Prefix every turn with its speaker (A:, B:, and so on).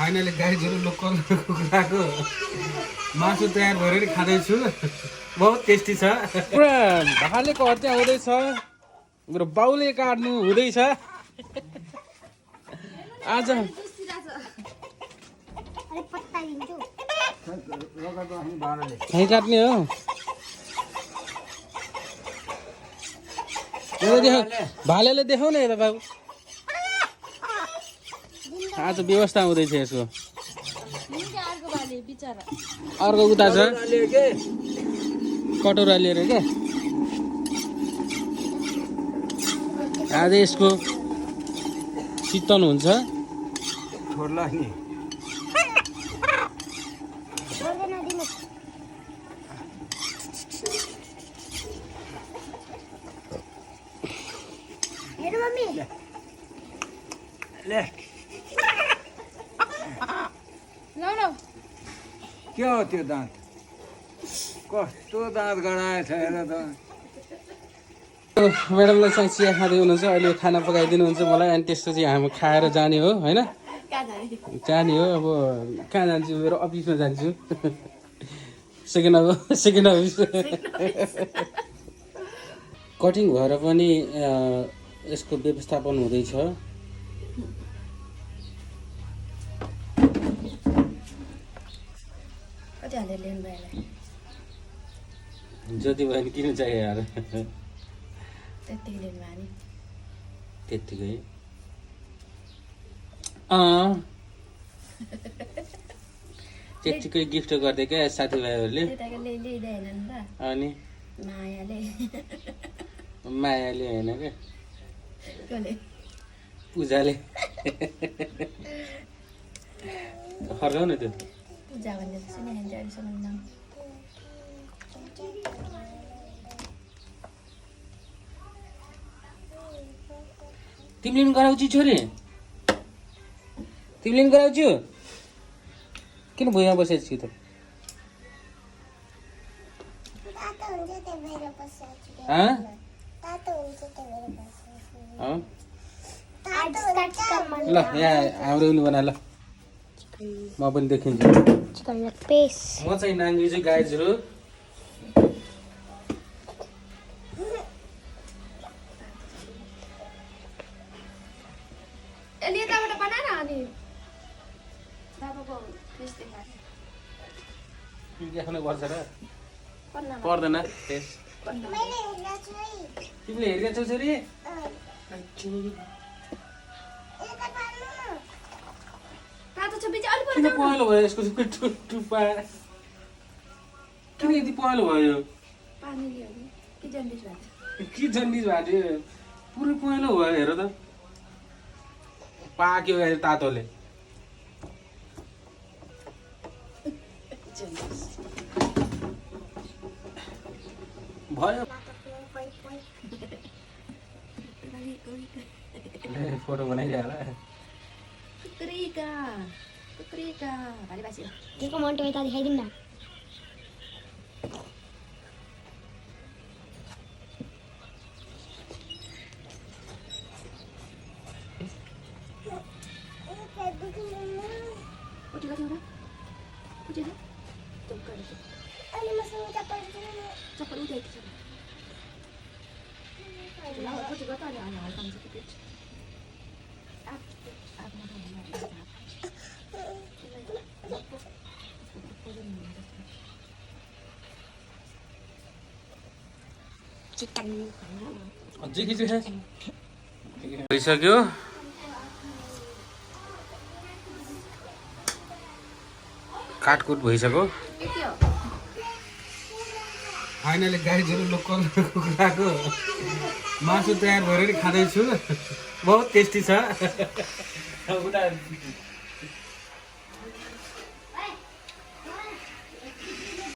A: Finally गाईहरू local कुखुराको मासु तयार भएर खाँदैछु। बहुत टेस्टी छ।
B: पुरा भालेको हत्या हुँदैछ। मेरो बाउले काट्नु हुँदैछ आज। खै काट्ने हो? भालेले देखाउ न यता बाबु। आज व्यवस्था हुँदैछ यसको। अर्को उता छ कटौरा लिएर क्या। आज यसको चितवन हुन्छ।
A: छोड्ला नि ले के हो त्यो दाँत? कस्तो दाँत गडाएछ हेर त।
B: म्याडमलाई चाहिँ चिया खाँदै हुनुहुन्छ, अहिले खाना पकाइदिनुहुन्छ मलाई। अनि त्यसपछि हामी खाएर जाने हो होइन? जाने हो। अब कहाँ जान्छु? मेरो अफिसमा जान्छु। Second office. कटिङ भएर पनि यसको व्यवस्थापन हुँदैछ। जति भयो नि किन चाहियो यार? त्यत्तिकै त्यत्तिकै गिफ्ट गरिदियो क्या साथीभाइहरूले। अनि मायाले होइन क्या, पूजाले। फर्काउ न त्यो। तिमीले पनि गराउँछु छोरी? तिमीले पनि गराउँछु? किन भुइँमा बसेको छु त? ल यहाँ हाम्रो उनी बना ल, म पनि देखिन्छु। म चाहिँ नाङ्गी चाहिँ गाइजहरू। देखाउनु पर्छ र? पर्दैन। तिमीले हेरेका छौ छोरी? किन पहेँलो भयो यसको टुप्पा? किन यति पहेँलो भयो? के जन्डिस भएको थियो? पुरै पहेँलो भयो हेर त। पाक्यो तातोले। भयो फोटो बनाइदियो होला।
C: देखो मोन्टो यता दिखाइदिनु न।
B: अझै खिच्यो भइसक्यो। काटकुट भइसक्यो।
A: फाइनली गाईहरू लोकल कुखुराको मासु तयार भएर खाँदैछु। बहुत टेस्टी छ। उता